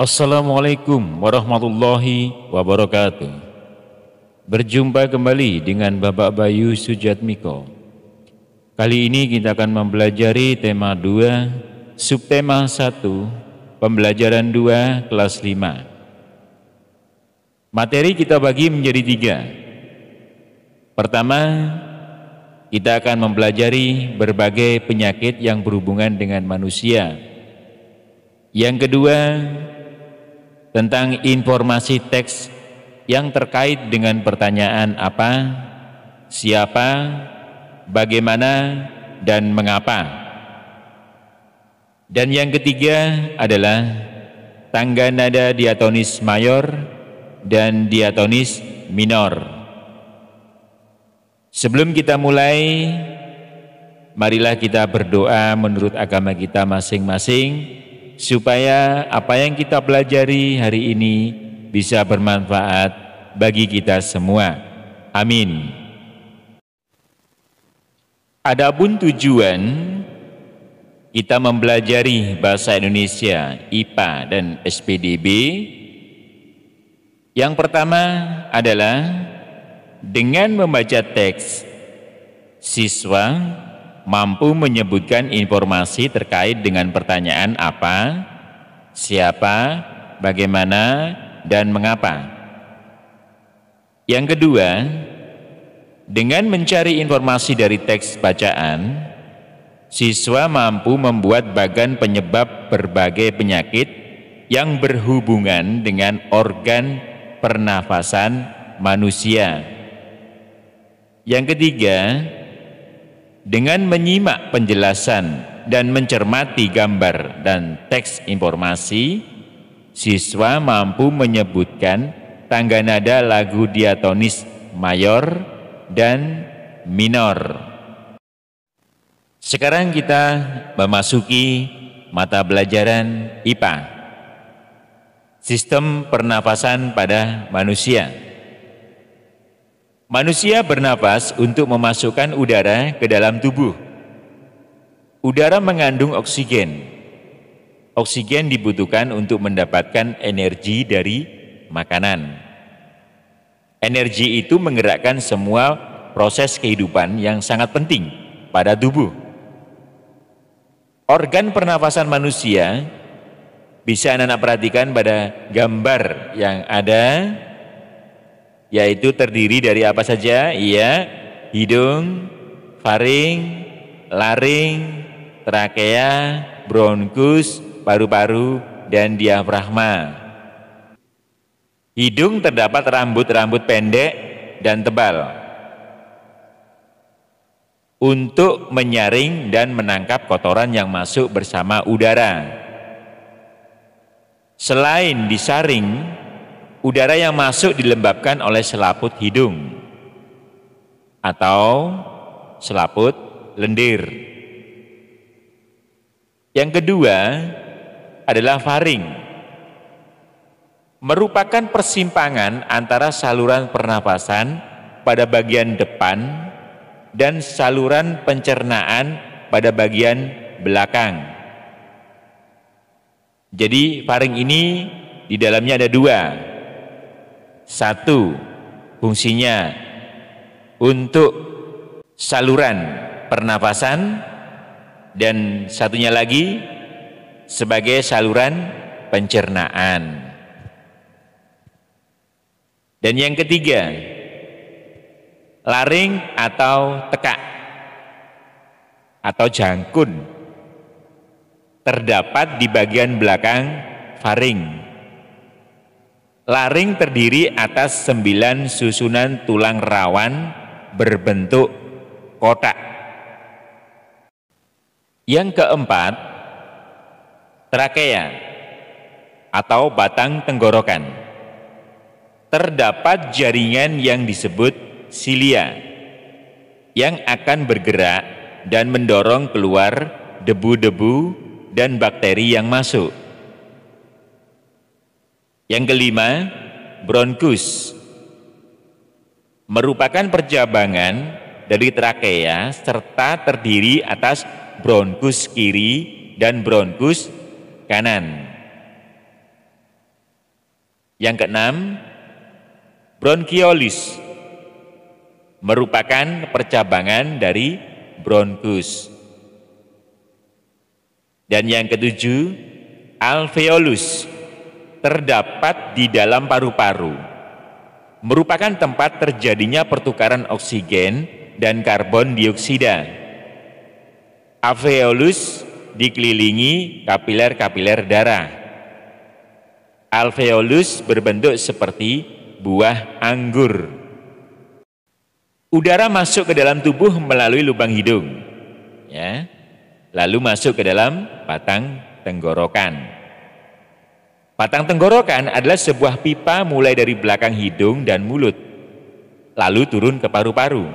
Assalamualaikum warahmatullahi wabarakatuh. Berjumpa kembali dengan Bapak Bayu Sujatmiko. Kali ini kita akan mempelajari tema 2, subtema 1, pembelajaran 2, kelas 5. Materi kita bagi menjadi 3. Pertama, kita akan mempelajari berbagai penyakit yang berhubungan dengan manusia. Yang kedua, tentang informasi teks yang terkait dengan pertanyaan apa, siapa, bagaimana, dan mengapa. Dan yang ketiga adalah tangga nada diatonis mayor dan diatonis minor. Sebelum kita mulai, marilah kita berdoa menurut agama kita masing-masing, supaya apa yang kita pelajari hari ini bisa bermanfaat bagi kita semua. Amin. Adapun tujuan kita mempelajari bahasa Indonesia, IPA dan SPDB, yang pertama adalah dengan membaca teks, siswa mampu menyebutkan informasi terkait dengan pertanyaan apa, siapa, bagaimana, dan mengapa. Yang kedua, dengan mencari informasi dari teks bacaan, siswa mampu membuat bagan penyebab berbagai penyakit yang berhubungan dengan organ pernafasan manusia. Yang ketiga, dengan menyimak penjelasan dan mencermati gambar dan teks informasi, siswa mampu menyebutkan tangga nada lagu diatonis mayor dan minor. Sekarang kita memasuki mata pelajaran IPA, sistem pernafasan pada manusia. Manusia bernapas untuk memasukkan udara ke dalam tubuh. Udara mengandung oksigen. Oksigen dibutuhkan untuk mendapatkan energi dari makanan. Energi itu menggerakkan semua proses kehidupan yang sangat penting pada tubuh. Organ pernafasan manusia bisa anak-anak perhatikan pada gambar yang ada, yaitu terdiri dari apa saja? Iya, hidung, faring, laring, trakea, bronkus, paru-paru, dan diafragma. Hidung terdapat rambut-rambut pendek dan tebal untuk menyaring dan menangkap kotoran yang masuk bersama udara. Selain disaring, udara yang masuk dilembabkan oleh selaput hidung atau selaput lendir. Yang kedua adalah faring, merupakan persimpangan antara saluran pernapasan pada bagian depan dan saluran pencernaan pada bagian belakang. Jadi faring ini di dalamnya ada 2. 1, fungsinya untuk saluran pernafasan, dan satunya lagi sebagai saluran pencernaan. Dan yang ketiga, laring atau tekak atau jangkun terdapat di bagian belakang faring. Laring terdiri atas 9 susunan tulang rawan berbentuk kotak. Yang keempat, trakea atau batang tenggorokan. Terdapat jaringan yang disebut silia yang akan bergerak dan mendorong keluar debu-debu dan bakteri yang masuk. Yang kelima, bronkus, merupakan percabangan dari trakea serta terdiri atas bronkus kiri dan bronkus kanan. Yang keenam, bronkiolus merupakan percabangan dari bronkus. Dan yang ketujuh, alveolus terdapat di dalam paru-paru, merupakan tempat terjadinya pertukaran oksigen dan karbon dioksida. Alveolus dikelilingi kapiler-kapiler darah. Alveolus berbentuk seperti buah anggur. Udara masuk ke dalam tubuh melalui lubang hidung, ya, lalu masuk ke dalam batang tenggorokan. Batang tenggorokan adalah sebuah pipa mulai dari belakang hidung dan mulut, lalu turun ke paru-paru.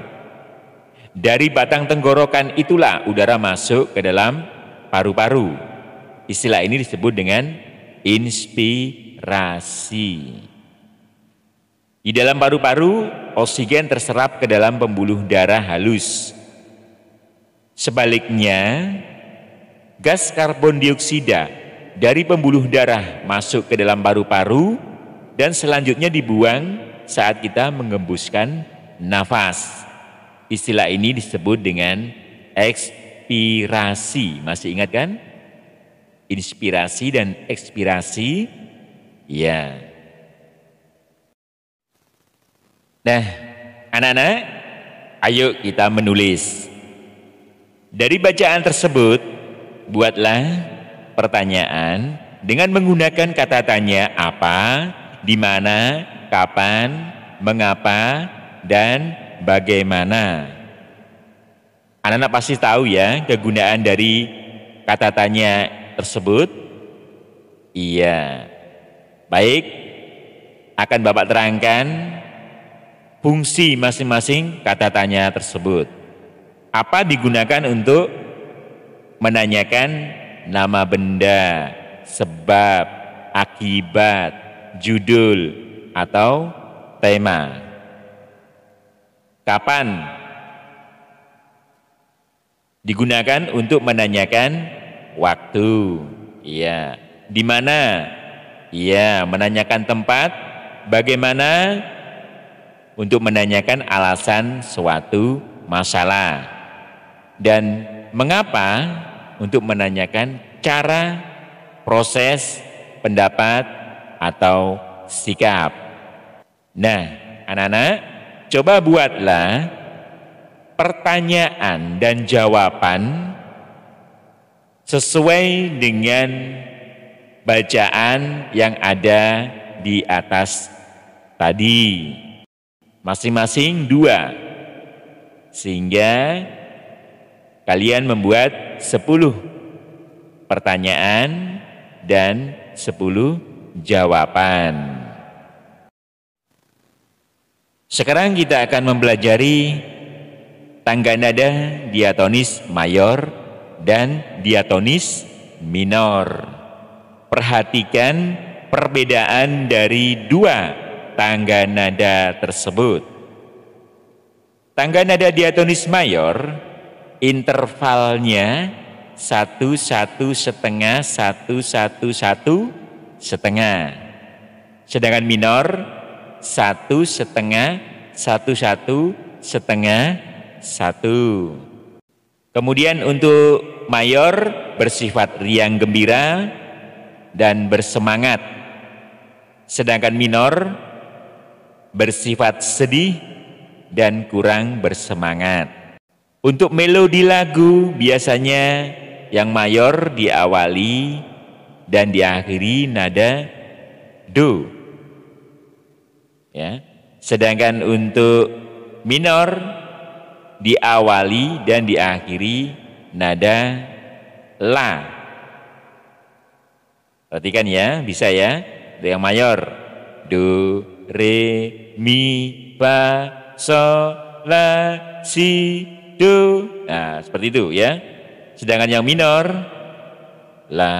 Dari batang tenggorokan itulah udara masuk ke dalam paru-paru. Istilah ini disebut dengan inspirasi. Di dalam paru-paru, oksigen terserap ke dalam pembuluh darah halus. Sebaliknya, gas karbon dioksida dari pembuluh darah masuk ke dalam paru-paru dan selanjutnya dibuang saat kita mengembuskan nafas. Istilah ini disebut dengan ekspirasi. Masih ingat kan? Inspirasi dan ekspirasi. Ya. Nah, anak-anak, ayo kita menulis. Dari bacaan tersebut, buatlah pertanyaan dengan menggunakan kata tanya apa, di mana, kapan, mengapa, dan bagaimana. Anak-anak pasti tahu ya kegunaan dari kata tanya tersebut? Iya. Baik, akan Bapak terangkan fungsi masing-masing kata tanya tersebut. Apa digunakan untuk menanyakan nama benda, sebab, akibat, judul, atau tema. Kapan digunakan untuk menanyakan waktu? Iya. Di mana? Iya, menanyakan tempat. Bagaimana? Untuk menanyakan alasan suatu masalah. Dan mengapa? Untuk menanyakan cara, proses, pendapat, atau sikap. Nah, anak-anak, coba buatlah pertanyaan dan jawaban sesuai dengan bacaan yang ada di atas tadi. Masing-masing 2. Sehingga kalian membuat 10 pertanyaan dan 10 jawaban. Sekarang kita akan mempelajari tangga nada diatonis mayor dan diatonis minor. Perhatikan perbedaan dari 2 tangga nada tersebut. Tangga nada diatonis mayor, intervalnya 1-1 setengah, 1-1-1 setengah. Sedangkan minor 1/2, 1-1 setengah, 1. Kemudian untuk mayor bersifat riang gembira dan bersemangat. Sedangkan minor bersifat sedih dan kurang bersemangat. Untuk melodi lagu biasanya yang mayor diawali dan diakhiri nada do. Ya. Sedangkan untuk minor diawali dan diakhiri nada la. Perhatikan ya, bisa ya. Yang mayor do, re, mi, fa, sol, la, si, do. Nah, seperti itu ya. Sedangkan yang minor la,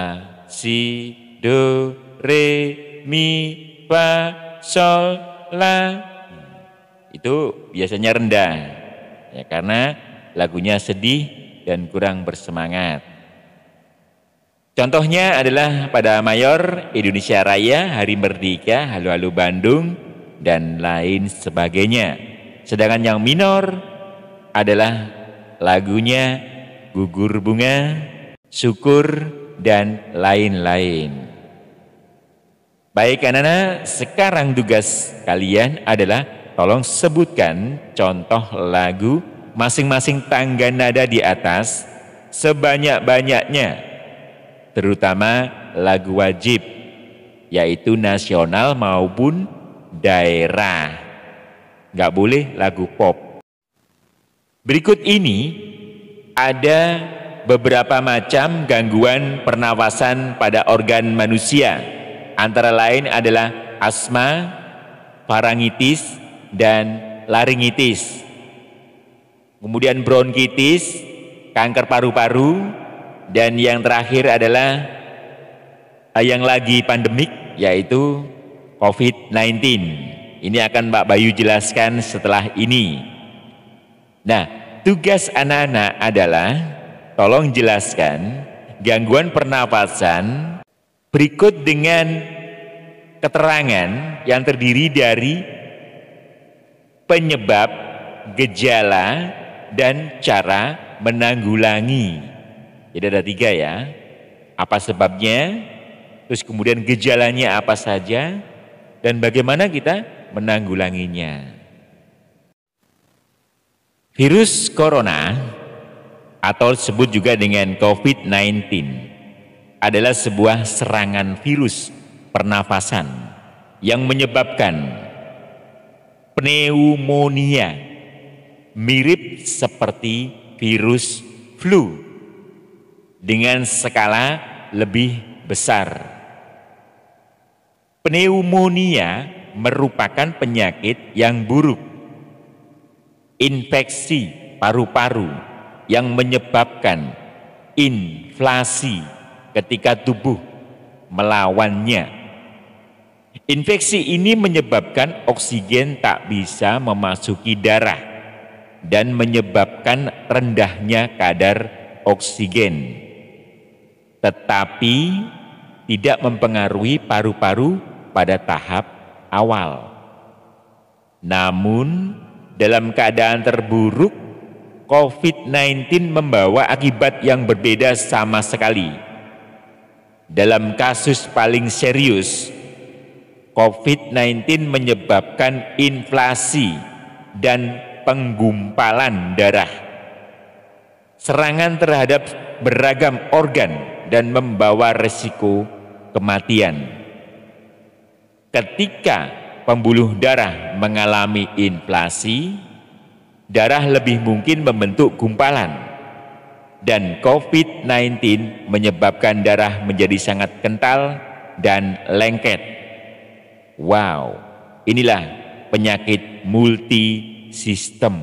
si, do, re, mi, fa, sol, la. Itu biasanya rendah ya, karena lagunya sedih dan kurang bersemangat. Contohnya adalah pada Mayor, Indonesia Raya, Hari Merdeka, Halo-Halo Bandung, dan lain sebagainya. Sedangkan yang minor adalah lagunya Gugur Bunga, Syukur, dan lain-lain. Baik anak-anak, sekarang tugas kalian adalah tolong sebutkan contoh lagu masing-masing tangga nada di atas sebanyak-banyaknya, terutama lagu wajib, yaitu nasional maupun daerah. Nggak boleh lagu pop. Berikut ini ada beberapa macam gangguan pernafasan pada organ manusia. Antara lain adalah asma, faringitis, dan laringitis. Kemudian bronkitis, kanker paru-paru, dan yang terakhir adalah yang lagi pandemik, yaitu COVID-19. Ini akan Mbak Bayu jelaskan setelah ini. Nah, tugas anak-anak adalah tolong jelaskan gangguan pernapasan berikut dengan keterangan yang terdiri dari penyebab, gejala, dan cara menanggulangi. Jadi ada 3 ya, apa sebabnya, terus kemudian gejalanya apa saja, dan bagaimana kita menanggulanginya. Virus corona atau disebut juga dengan COVID-19 adalah sebuah serangan virus pernafasan yang menyebabkan pneumonia, mirip seperti virus flu dengan skala lebih besar. Pneumonia merupakan penyakit yang buruk, infeksi paru-paru yang menyebabkan inflasi ketika tubuh melawannya. Infeksi ini menyebabkan oksigen tak bisa memasuki darah dan menyebabkan rendahnya kadar oksigen, tetapi tidak mempengaruhi paru-paru pada tahap awal. Namun dalam keadaan terburuk, COVID-19 membawa akibat yang berbeda sama sekali. Dalam kasus paling serius, COVID-19 menyebabkan inflasi dan penggumpalan darah, serangan terhadap beragam organ, dan membawa resiko kematian. Ketika pembuluh darah mengalami inflasi, darah lebih mungkin membentuk gumpalan, dan COVID-19 menyebabkan darah menjadi sangat kental dan lengket. Wow, inilah penyakit multisistem.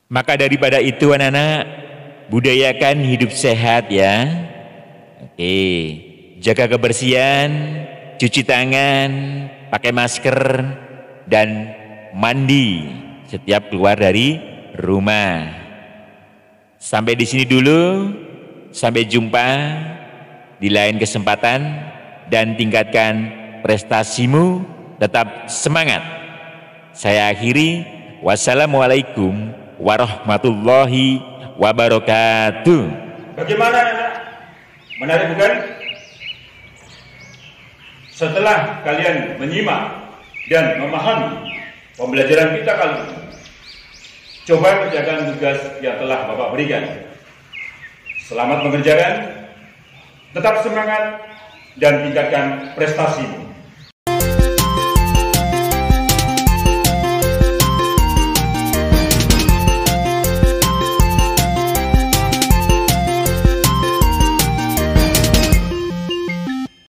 Maka daripada itu anak-anak, budayakan hidup sehat ya. Oke, jaga kebersihan, cuci tangan, pakai masker, dan mandi setiap keluar dari rumah. Sampai di sini dulu, sampai jumpa di lain kesempatan, dan tingkatkan prestasimu, tetap semangat. Saya akhiri, wassalamualaikum warahmatullahi wabarakatuh. Bagaimana anak? Menarik bukan? Setelah kalian menyimak dan memahami pembelajaran kita kali ini, coba kerjakan tugas yang telah Bapak berikan. Selamat mengerjakan, tetap semangat, dan tingkatkan prestasimu.